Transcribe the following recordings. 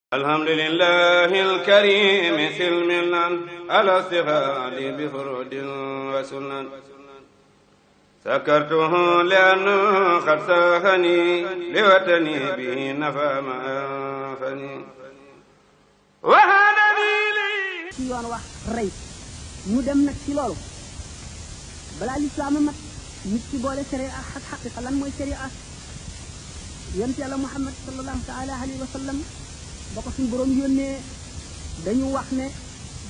alhamdulillahi alkarimi silmilan ala stighaali bi furudin wa sunan sakartuhu li'anna qad saxani liwatani bihi nafa ma anfani wa hadani li ci yoon wax rey mu dem nag ci loolu balaa lislaam mat nit ci boole sharia ak xaqiqa lan mooy sharia yonent Yàlla Muhammad sallallahu taala alayhi wa sallam ba ko suñu borom yónnee dañu wax ne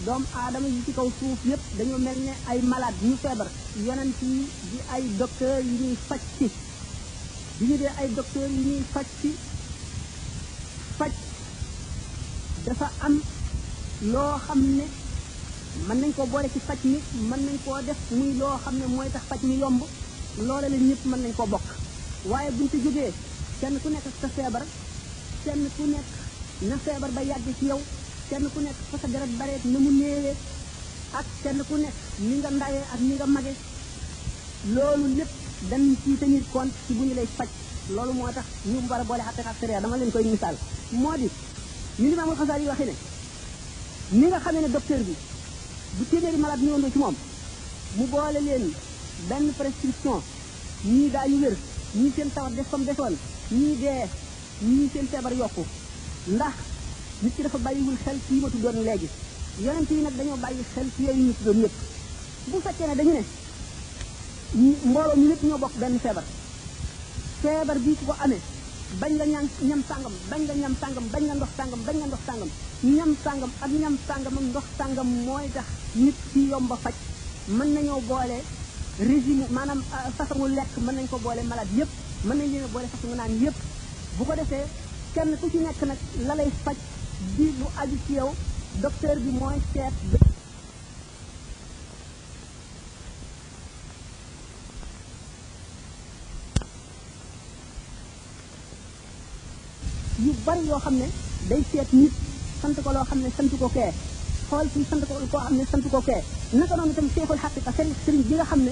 doomu aadama yi ci kaw suuf yëpp dañoo mel ne ay malade ñu feebar yonent yi di ay docteur yi ñuy faj ci bi ñu dee ay docteur yi ñuy faj ci faj dafa am loo xam ne mën nañ koo boole ci faj mi mën nañ koo def muy loo xam ne mooy tax faj mi yomb loola la ñëpp mën nañ koo bokk waaye buñ ci jógee kenn ku nekk sa feebar kenn ku nekk na feebar ba yàgg ci yow kenn ku nekk fa sa deret bareet na mu néewee ak kenn ku nekk ni nga ndawee ak ni nga mage loolu lépp dañ ci tenir compte ci bu ñu lay faj loolu moo tax ñu war a boole xaqiqa ak sharia dama leen koy misaal moo di ñu Imaamul Xasaali yi waxee ne ni nga xamee ne docteur bi bu téeméeri malade ñëwandoo ci moom mu boole leen benn prescription ñii daañu wér ñii seen tawat def comme defoon ñii dee ñii seen feebar yokku ndax nit ki dafa bàyyiwul xel ci yi ma tuddoon léegi yonent yi nag dañoo bàyyi xel ci yooyu ñu tuddoon yëpp bu fekkee ne dañu ne mbooloo ñu lépp ñoo bokk benn feebar bii ku ko amee bañ nga ñam sàngam bañ nga ñam sàngam bañ nga ndox sàngam bañ nga ndox sàngam ñam sàngam ak ñam sàngam ak ndox sàngam mooy tax nit ci yomba faj mën nañoo boole régime maanaam façon lekk mën nañ ko boole malade yëpp mën nañ leen a boole façon naan yëpp bu ko defee kenn ku ci nekk nag la lay faj di lu aju ci yow docteur bi mooy seet yu bari yoo xam ne day seet nit sant ko loo xam ne sant ko kee xool ci sant ko koo xam ne sant ko kee naka noonu itam seexul xaqiqa sëriñ bi nga xam ne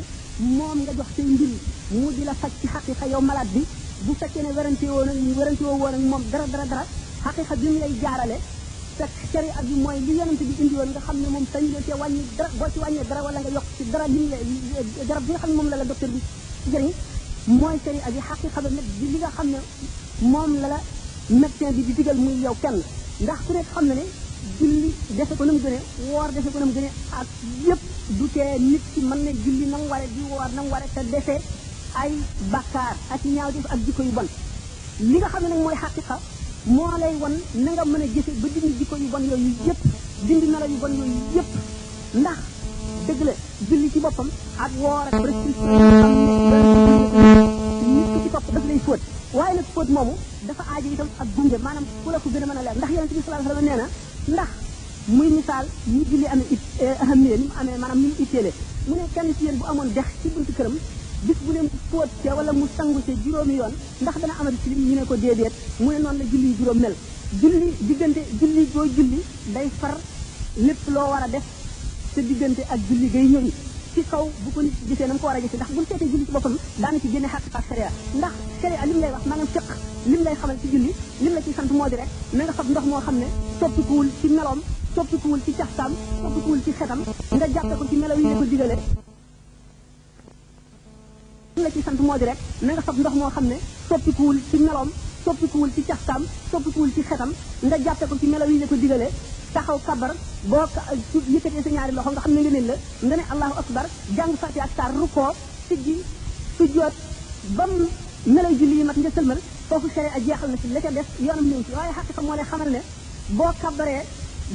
moom nga jox say mbir mu di la faj ci xaqiqa yow malade bi bu fekkee ne werante woo woon ak moom dara xaqiqa bi mu lay jaarale te sharia bi mooy li yonent bi indi woon nga xam ne moom sañu cee wàññi dara boo ci wàññee dara wala nga yokk ci dara lim la garab bi nga xam ne moom la docteur bi jëriñ mooy sharia bi xaqiqa ba nag bi li nga xam ne moom la médecin bi di digal muy yow kenn ndax ku nekk xam na ne julli defe ko na mu gëne woor defe ko na mu gëne ak yëpp du tee nit ki mën na julli na mu ware di woor na mu ware te defee ay bakkaar ak ñaaw def ak jikko yu bon li nga xam ne nag mooy xaqiqa moo lay won na nga mën a jëfe ba dindi jikko yu bon yooyu yëpp dindi melo yu bon yooyu yëpp ndax dëgg la julli ci boppam ak woor ak prescription yi xam ne nit ki ci topp daf lay fóot waaye nag fóot moomu dafa aajo itam ak gunge maanaam ku la ko gën a mën a leer ndax yonent bi sallallahu alayhi wasallam nee na ndax muy misaal ñu julli amee ahamiya ni mu amee maanaam ni mu itteele mu ne kenn ci yéen bu amoon dex ci buntu këram bis bu leen fóot ca wala mu sangu ca juróomi yoon ndax dana amati ci lim ñu ne ko déedéet mu ne noonu la julli yi juróom mel julli diggante julli booy julli day far lépp loo war a def sa diggante ak julli gay ñëw ci kaw bu ko nit gisee na mu ko war a gisee ndax buñu seetee julli ci boppam daana ci génne xaqiqa ak sharia ndax sharia lim lay wax maanaam fiq lim lay xamal ci julli lim la ci sant moo di rek na nga fab ndox moo xam ne soppikuwul ci meloom soppikuwul ci caxtaam soppikuwul ci xetam nga jàppe ko ci melo yi la ko digale lim la ci sant moo di rek na nga fab ndox moo xam ne soppikuwul ci meloom soppikuwul ci caxtaam soppikuwul ci xetam nga jàppe ko ci melo yi la ko digale taxaw kabar boo yëkkatee sa ñaari loxo nga xam ne ngeen la nga ne allahu akbar jàng fatiha ak saar rukkoo siggi sujjoot bam melay julli yi mat nga sëlmal foofu sharia jeexal na ci la ca def yoonam ñëw ci waaye xaqiqa moo lay xamal ne boo kabaree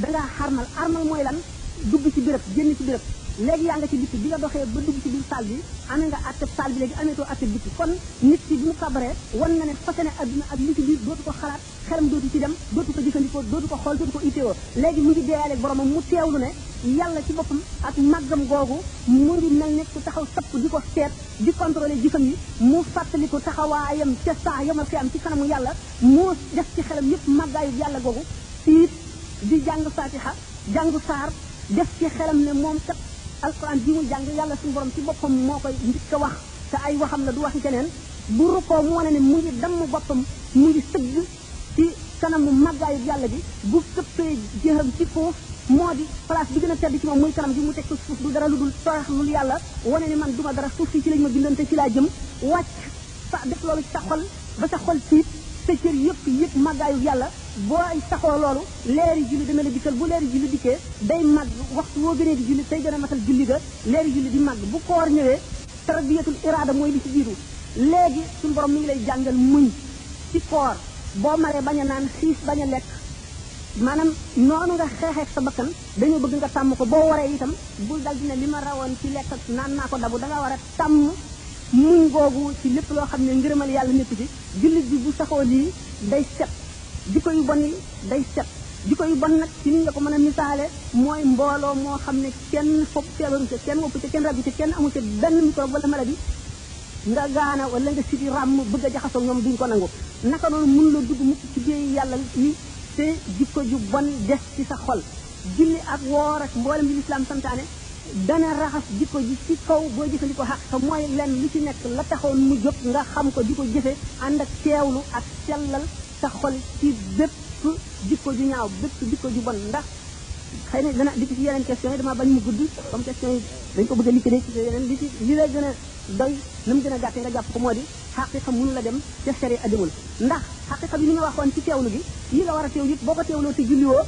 dangaa armal mooy lan dugg ci béréb génn ci béréb léegi yaa nga ci bitti bi nga doxee ba dugg ci biir salle bi amee nga atteb salle bi léegi ameetoo atteb bitti kon nit ki bi mu kabaree wan na ne fase ne adduna ak li ci biir dootu ko xalaat xelam dootu ci dem dootu ko jëfandikoo dootu ko xool dootu ko itteewoo léegi mu ngi deeyaaleeg boromam mu teewlu ne yàlla ci boppam ak màggam googu mu ngi mel ne ku taxaw sapp di ko seet di contrôler jëfam yi mu fàttali ko taxawaayam ca saa yomal fi am ci kanamu yàlla moo def ci xelam yëpp màggaayu yàlla googu siit di jàng fatiha jàng saar def ci xelam ne moom kat alquran ji mu jàng yàlla suñu borom ci boppam moo koy njëkk a wax te ay waxam la du waxi keneen bu rukkoo mu wane ne mu ngi damm boppam mu ngi sëgg ci kanamu màggaayu yàlla bi bu këppee jëxam ci foofu moo di place bi gën a tedd ci moom muy kanam bi mu teg ko suuf du dara lu dul toroxlul yàlla wane ni man duma dara suuf si ci lañ ma bindante ci laa jëm wàcc fa def loolu ci sa xol ba sa xol tiit sa cër yëpp màggaayu yàlla booy saxoo loolu leeri julli dana la dikkal bu leeri julli dikkee day màgg waxtu woo gënee di julli tey gën a matal julli ga leeri julli di màgg bu koor ñëwee tarbiyatul iraada mooy li ci jiitu léegi suñu borom mi ngi lay jàngal muñ ci koor boo maree bañ a naan xiis bañ a lekk maanaam noonu nga xeexeek sa bakkan dañoo bëgg nga tàmm ko boo waree itam bul dal dina li ma rawoon ci lekk ak naan naa ko dabu da nga war a tàmm muñ googu ci lépp loo xam ne ngërëmal yàlla nekk ci jullit bi bu saxoo lii day set jikko yu bon yi day set jikko yu bon nag ci ni nga ko mën a misaale mooy mbooloo moo xam ne kenn fopp feebaru ca kenn woppu ca kenn rabu ca kenn amu ca benn microbe wala maladie nga gaana wala nga siti ràmm bëgg a jaxasoo ñoom duñ ko nangu naka noonu mun la dugg mukk ci biir yàlla yi te jikko ju bon des ci sa xol julli ak woor ak mboolem bi lislaam santaane dana raxas jikko ji ci kaw boo jëfandikoo xaq te mooy lenn lu ci nekk la taxoon mu jóg nga xam ko di ko jëfe ànd ak teewlu ak sellal sa xol ci bépp jikko ju ñaaw bépp jikko ju bon ndax xëy na dana di ci yeneen question yi dama bañ mu gudd comme question yi dañ ko bëgg a liquider ci yeneen li lay gën a doy lu mu gën a gàtte nga jàpp ko moo di xaqiqa mënu la dem ca sari adimul ndax xaqiqa bi ni nga waxoon ci teewlu gi yi nga war a teew yëpp boo ko teewloo te julliwoo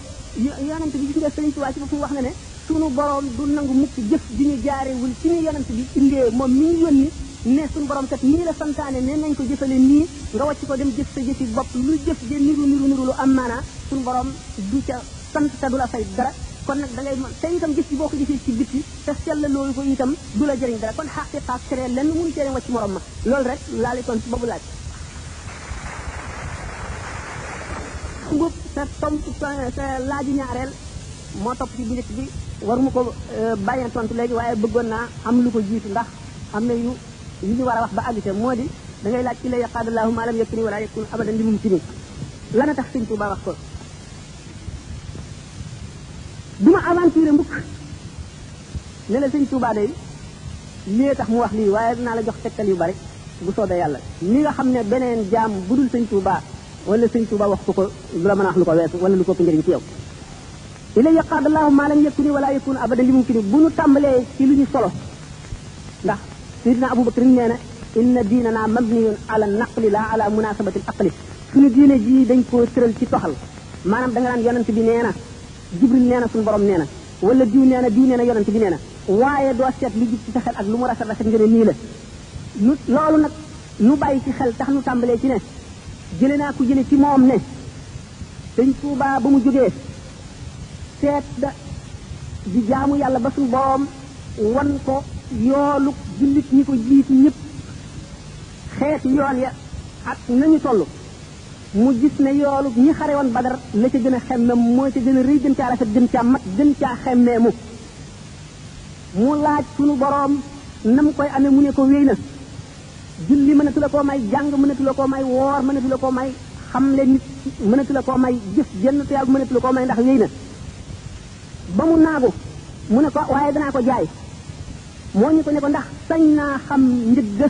yonent bi gis nga Sëriñ Tuubaa ci boppam wax na ne sunu borom du nangu mukk jëf di ñu jaarewul ci ñu yonent bi indee moom mi ngi yónni ne suñu borom kat nii la santaane ne nañ ko jëfale nii nga wàcc ko dem jëf sa jëfi bopp lu jëf de niru lu am maanaa suñu borom du ca sant te du la fay dara kon nag da ngay te itam jëf ci boo ko jëfee ci bitti te sell loolu ko itam du la jëriñ dara kon xaqiqa ak sere lenn mënu cee wàcc morom ma loolu rek laa lay kon ci boobu laaj ngub sa tom sa laaju ñaareel moo topp ci bu njëkk bi waruma ko bàyyeen tontu léegi waaye bëggoon naa am lu ko jiitu ndax am na yu ñu war a wax ba àggite moo di da ngay laaj ci la yaqaadallahu ma lam yakuni wala yakun abadan li mumkini lana tax Sëñ Tuubaa wax ko duma aventure mbukk ne la Sëñ Tuubaa day lii tax mu wax lii waaye dinaa la jox tegtal yu bari bu soobee yàlla ni nga xam ne beneen jaam bu dul Sëñ Tuubaa wala Sëñ Tuubaa wax ko du la mën a wax lu ko weesu wala lu ko njëriñ ci yow ila yaqaadallahu ma lam yakuni wala yakun abadan li mumkini bu ñu tàmbalee ci lu ñu solo ndax Seydina Abubakar nee na inna diinana mabniyun ala naqli la ala munasabati al aqli suñu diine ji dañ koo tëral ci toxal maanaam da nga naan yonent bi nee na Jibril nee na suñu borom nee na wala diw nee na yonent bi nee na waaye doo seet lu jub ci sa xel ak lu mu rafet rafet nga ne nii la nu loolu nag nu bàyyi ci xel tax nu tàmbalee ci ne jële naa ko jële ci moom ne Sëñ Tuubaa ba mu jógee seet da di jaamu yàlla ba suñu borom wan ko yoolu jullit ñi ko jiit ñëpp xeeti yoon ya ak nañu toll mu gis ne yoolu ñi xare woon Badar la ca gën a xemmem moo ca gën a rëy gën caa rafet gën caa mat gën caa xemmeemu mu laaj sunu boroom nam koy amee mu ne ko wéy na julli mënatu la koo may jàng mënatu la koo may woor mënatu la koo may xamle nit mënatu la koo may jëf jenn tuyaab mënatu la koo may ndax wéy na ba mu naagu mu ne ko waaye danaa ko jaay moo ñu ko ne ko ndax sañ naa xam njëgg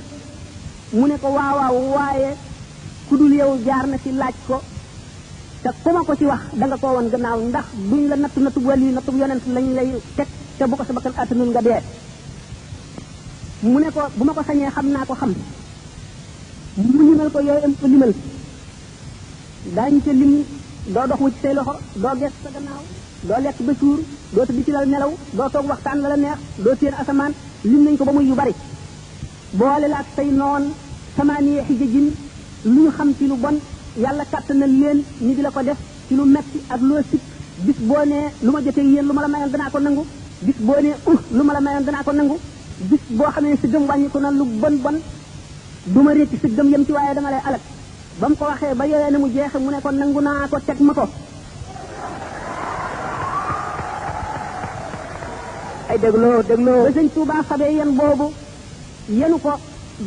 mu ne ko waawaaw waaye ku dul yow jaar na ci laaj ko te ku ma ko ci wax da nga koo woon gannaaw ndax duñ la nattu wali nattu yonent lañ lay teg te bu ko sa bakkan attanul nga dee mu ne ko bu ma ko sañee xam naa ko xam mu limal ko yooyu am ko limal daañu ca lim doo dox wucc say loxo doo gees sa gannaaw doo lekk ba suur doo tëdd ci lal nelaw doo toog waxtaan la la neex doo téen asamaan lim nañ ko ba muy yu bari boole la ak say noon samaaniye xijajin lu ñu xam ci lu bon yàlla kàttanal leen ñi di la ko def ci lu metti ak loo sip bis boo nee lu ma jotee yéen lu ma la mayoon danaa ko nangu bis boo nee lu ma la mayoon danaa ko nangu bis boo xam ne si gëm wàññi ko na lu bon bon du ma récci si gëm yem ci waaye dama lay alak ba mu ko waxee ba yowee ne mu jeexe mu ne ko nangu naa ko teg ma ko ay dégloo ba Sëñ Tuubaa xabee yen boobu yenu ko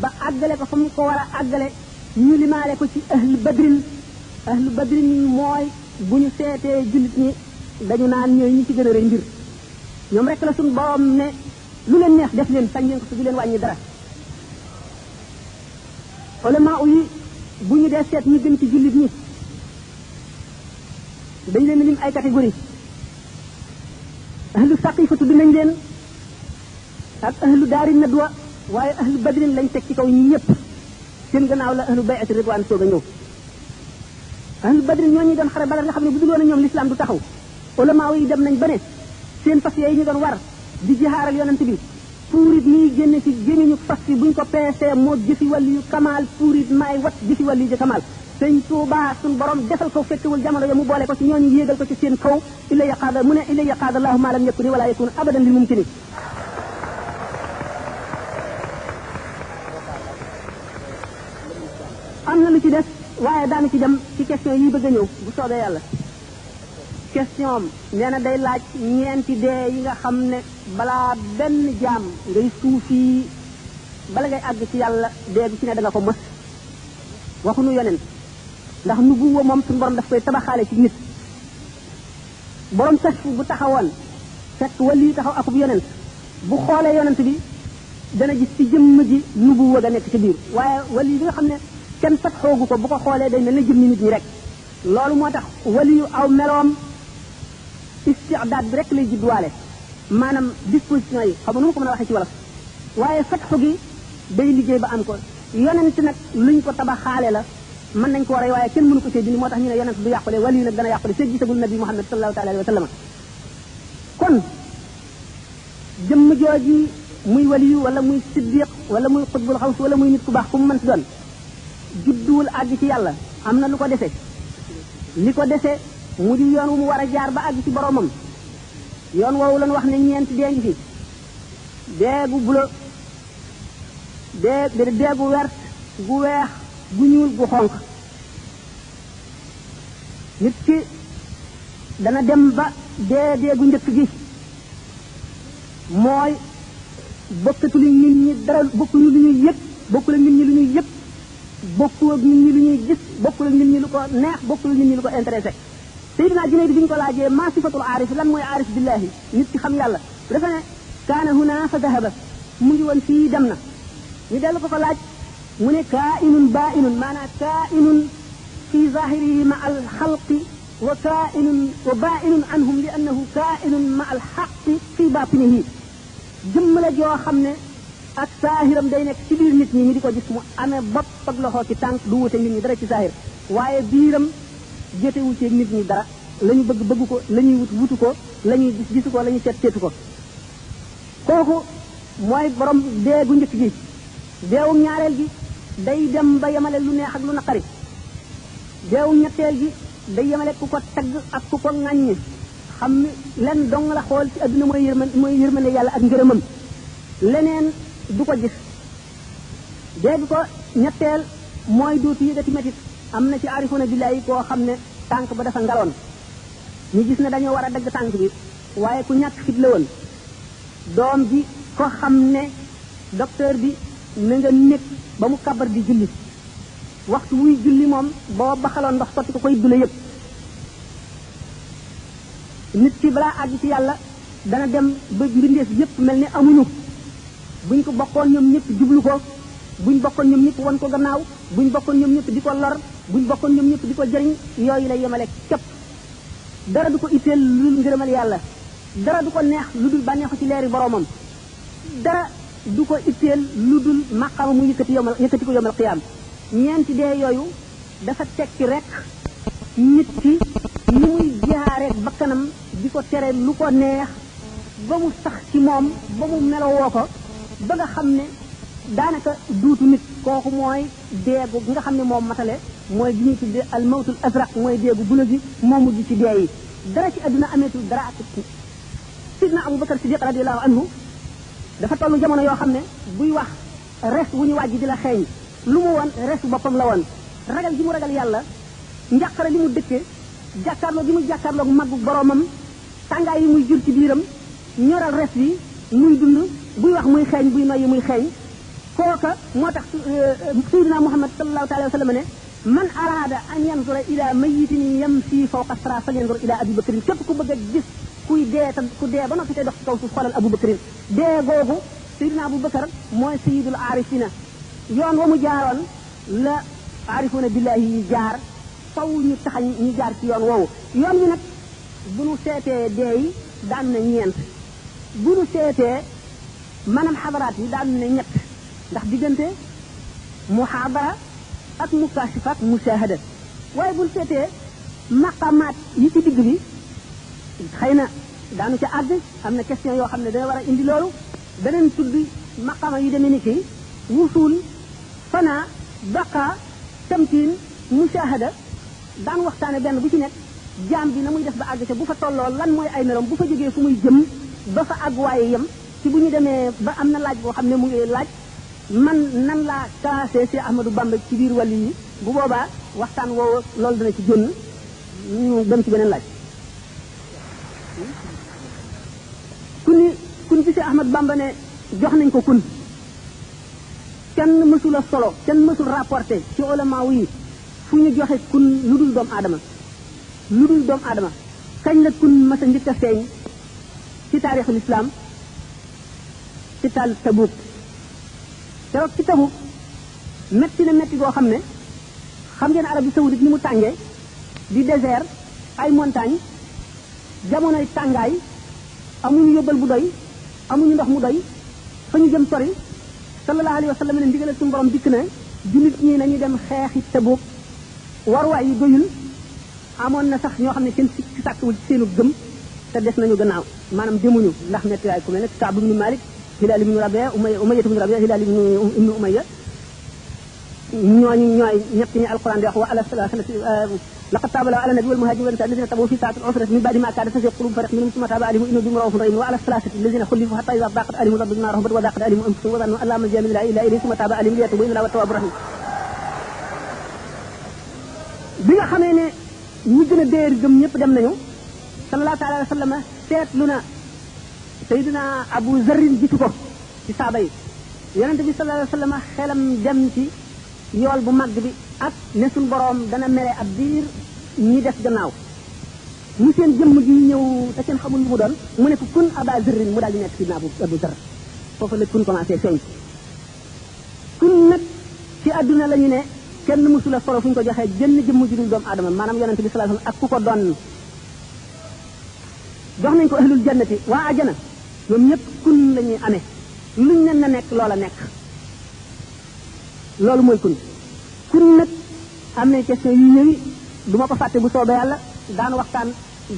ba àggale ko fa mu ko war a àggale ñu limaale ko ci ahlu badrin mooy bu ñu seetee jullit ñi dañu naan ñooy ñi ci gën a rëy mbir ñoom rek la suñu borom ne lu leen neex def leen sañ leen ko su du leen wàññi dara ulama yi bu ñu dee seet ñi gën ci jullit ñi dañ leen lim ay catégorie ahlu saqifatu dinañ leen ak ahlu daari nadwa waaye ahlu badrin lañ teg ci kaw ñi ñëpp seen gannaaw la ahlu bay'ati ridwaan soog a ñëw ahlu badrin ñoo ñi doon xare Badar nga xam ne bu dul woon ñoom l'islam du taxaw ulama yi dem nañ ba ne seen fas yooyu ñu doon war di jihaaral yonent bi puurit miy génne ci gémmiñu fas yi buñ ko peesee moo jëfi wàllu yu kamaal puurit maay wat jëfi wàllu yu kamaal sëñ Tuubaa suñ borom defal ko fekkewul jamono ya mu boole ko ci ñooñu yéegal ko ci seen kaw illa yaqaada mu ne illa yaqaada allahu ma lam yakuni wala yakun abadan lil mumkini am na lu ci des waaye daanu ci dem ci question yi bëgg a ñëw bu soobee yàlla question am nee na day laaj ñeenti dee yi nga xam ne balaa benn jaam ngay suufi bala ngay àgg ci yàlla dee bi ci ne da nga ko mos waxuñu yonent ndax nubuwa moom suñu borom daf koy tabaxaale ci nit borom tas bu taxawoon fekk wali taxaw akub yonent bu xoolee yonent bi dana gis ci jëmm ji nubuwa ga nekk ci biir waaye wali bi nga xam ne kenn fat xoogu ko bu ko xoolee day mel ne jëmmi nit ñi rek loolu moo tax wali yu aw meloom istidaad bi rek lay judduwaale maanaam disposition yi xam nu ma ko mën a waxee ci wolof waaye fatxu gi day liggéey ba am ko yonent nag luñ ko tabaxaale la mën nañ ko rey waaye kenn mënu ko see dindi moo tax ñu ne yonent du yàqule wali nag dana yàqule see gisagul nabi Muhammad sallallahu taala alayhi wa sallam kon jëmm jooji muy waliyu wala muy siddiq wala muy xutbul xaws wala muy nit ku baax ku mu mën si doon judduwul àgg ci yàlla am na lu ko dese li ko dese mu di yoon wu mu war a jaar ba àgg ci boromam yoon woowu lan wax ne ñeenti dee ngi fi dee gu bulo dee gu wert gu weex gu ñuul gu xonq nit ki dana dem ba dee gu njëkk gi mooy bokkatu li nit ñi dara bokkuñu lu ñuy yëg bokkul ak nit ñi lu ñuy yëg bokkul ak nit ñi lu ñuy gis bokkul ak nit ñi lu ko neex bokkul ak nit ñi lu ko intéressé Seydina Junayd bi ñu ko laajee maa sifatul aarif lan mooy aarif billahi nit ki xam yàlla dafa ne kaana huna fa dahaba mu ngi woon fii dem na ñu dellu ko laaj mu ne kaa'inun baa'inun maanaam kaa'inun fi zahirihi ma al xalqi wa kaa'inun wa baa'inun anhum li annahu kaa'inun ma al xaqi fi baatinihi jëmm la joo xam ne ak saahiram day nekk ci biir nit ñi ñu di ko gis mu amee bopp ak loxo ci tànk du wute nit ñi dara ci saahir waaye biiram jotewu ci nit ñi dara la ñu bëgg ko la ñuy wutu ko la ñuy gis gisu ko la ñuy seetu ko kooku mooy borom dee gu njëkk gi deewu ñaareel gi day dem ba yemale lu neex ak lu naqari deewu ñetteel gi day yemale ku ko tagg ak ku ko ŋàññi xam ni len dong la xool ci adduna mooy yërmande yàlla ak ngërëmam leneen du ko gis dee gi ko ñetteel mooy dootu yëgati metit am na ci arifuna billahi koo xam ne tànk ba dafa ngaloon ñu gis ne dañoo war a dagg tànk bi waaye ku ñàkk fit la woon doom ji ko xam ne docteur bi na nga nekk ba mu kabar di julli waxtu wuy julli moom boo baxaloon ndox sotti ko koy dula yëpp nit ki balaa àgg ci yàlla dana dem ba mbindeef yëpp mel ni amuñu buñ ko bokkoon ñoom ñëpp jublu ko buñ bokkoon ñoom ñëpp won ko gannaaw buñ bokkoon ñoom ñëpp di ko lor buñ bokkoon ñoom ñëpp di ko jëriñ yooyu lay yemale képp dara du ko itteel lu dul ngërëmal yàlla dara du ko neex lu dul bànneexu ci leeri boromam dara du ko itteel lu dul maqama mu yëkkati ko yomal qiyaam ñeenti dee yooyu dafa tekki rek nit ki ni muy jaareek bakkanam di ko tere lu ko neex ba mu sax ci moom ba mu melowoo ko ba nga xam ne daanaka duutu nit kooku mooy deegu nga xam ne moom matale mooy bi ñuy tudde al mawtul azraq mooy deegu bula gi moo mujj ci dee yi dara ci adduna ameetul dara ak sidna Abu Bakar Siddiq radiyallahu anhu dafa tollu jamono yoo xam ne buy wax res wu ñu wàjj di la xeeñ lu mu woon resu boppam la woon ragal gi mu ragal yàlla njàqare li mu dëkke jàkkaarloo gi mu jàkkaarloog maggu boromam tàngaay yi muy jur ci biiram ñoral res bi muy dund buy wax muy xeeñ buy noyyi muy xeeñ kooka moo tax sayyidina Muhammad sallallahu alayhi wa sallam ne man araada an yanzura ila mayitin yamshi fawqa sara falyanzur ila Abi Bakrin képp ku bëgg a gis kuy dee te ku dee ba noppi tey dox ci kaw suuf xoolal Abu Bakrin dee googu sayyidina Abu Bakar mooy sayyidul aarifina yoon wa mu jaaroon la aarifuna billahi yi jaar faw ñu taxañ ñu jaar ci yoon woowu yoon wi nag bu nu seetee dee yi daan na ñeent bu nu seetee maanaam xadaraat yi daan na ñett ndax diggante muhaadara ak mukaashifa ak mushahada waaye bu nu seetee maqamaat yi ci digg bi xëy na daanu ca àgg am na question yoo xam ne dana war a indi loolu beneen tudd maqama yu demee ni ki wusul fanaa baqa tamkin mushahada daan waxtaane benn bu ci nekk jaam bi na muy def ba àgg ca bu fa tolloo lan mooy ay meloom bu fa jógee fu muy jëm ba fa àgg waaye yem ci bu ñu demee ba am na laaj boo xam ne mu ngi laaj man nan laa classé Cheikh Ahmadou Bamba ci biir wàllu yi bu boobaa waxtaan woowu loolu dana ci génn ñu dem ci beneen laaj kun bi Cheikh Ahmadou Bamba ne jox nañ ko kun kenn mësul a solo kenn mësul rapporté ci ulama yi fu ñu joxe kun lu dul doomu aadama kañ la kun mas a njëkk a feeñ ci taarixul islam ci taal Tabuk keroog ci Tabuk metti na metti goo xam ne xam ngeen Arabie saoudite ni mu tàngee di désert ay montagne jamonoy tàngaay amuñu yóbbal bu doy amuñu ndox mu doy fa ñu jëm sori sallallahu alayhi wa sallam ne ndigalal suñu borom dikk na jullit ñi nañu dem xeexi Tabuk waruwaay yi doyul amoon na sax ñoo xam ne kenn si sàkkwul ci seenu gëm te des nañu gannaaw maanaam demuñu ndax metti waay ku mel ne Kaab ibnu Malik Hilaal ibnu Rabia Umayya ibnu Rabia Hilaal ibnu Umayya ñooñu ñooy ñett ñi alquran di wax wa ala salasati laqad taaba ala nabi wal muhajirin alladhina tabu fi sa'ati al-usrati min ba'di ma kada tazigh qulub fariq minhum thumma taba alayhim innahu bihim ra'ufun rahim wa ala salasati alladhina khulifu hatta idha daqat alayhim al-ardu bima rahabat wa daqat alayhim anfusuhum wa dhannu an la malja'a min illa ilayhi thumma taba alayhim liyatubu innahu huwa at-tawwabur rahim bi nga xamee ne ñi gën a déer gëm ñëpp dem nañu sallallahu alayhi wa sallam seetlu na Seydina Abu Zarrin jiitu ko ci saaba yi yonente bi sallallahu alayhi wa sallam xelam dem ci yool bu mag bi ak ne suñ boroom dana mere ab biir ñi des gannaaw mu seen jëmm ji ñëw te kenn xamul lu mu doon mu ne ko kun Aba Zarrin mu daal di nekk Seydina Abu Zarr foofu la kun commencé feeñ kun nag ci àdduna la ñu ne kenn mësula solo fu ñu ko joxee jënn jëmm ji dul doomu aadama maanaam yonente bi sallallahu alayhi wa sallam ak ku ko doon jox nañ ko ahlul jannati waa ajana ñoom ñëpp kun la ñuy amee luñ ne na nekk loola nekk loolu mooy kun nag am na question yu ñëwi du ma ko fàtte bu soobee yàlla daan waxtaan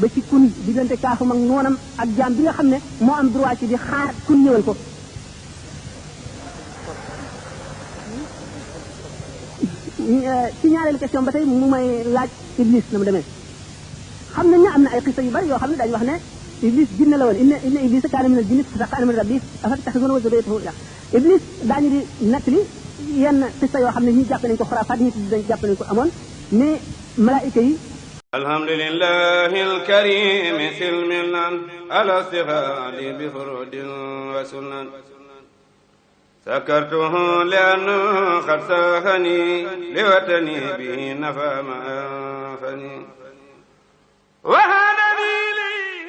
ba ci kun diggante kaafam ak noonam ak jaam bi nga xam ne moo am droit ci di xaar kun ñëwal ko ci ñaareelu question ba tey mu may laaj iblis na mu demee xam nañ ne am na ay xisa yu bari yoo xam ne dañu wax ne iblis jinne la woon inna iblis kaana min al jinni fasaqa min rabbi afattakhidhuhu wa dhurriyyatahu ilaha iblis daañu di nettali yenn xisa yoo xam ne ñi jàpp nañ ko xuraafaat ñi dañ jàpp nañ ko amoon mais malaayika yi alhamdulillahi alkarim silmilan ala istighali bi furudin wa sunan sakartuhu li'anna qad sahani liwatani bihi nafa ma anfani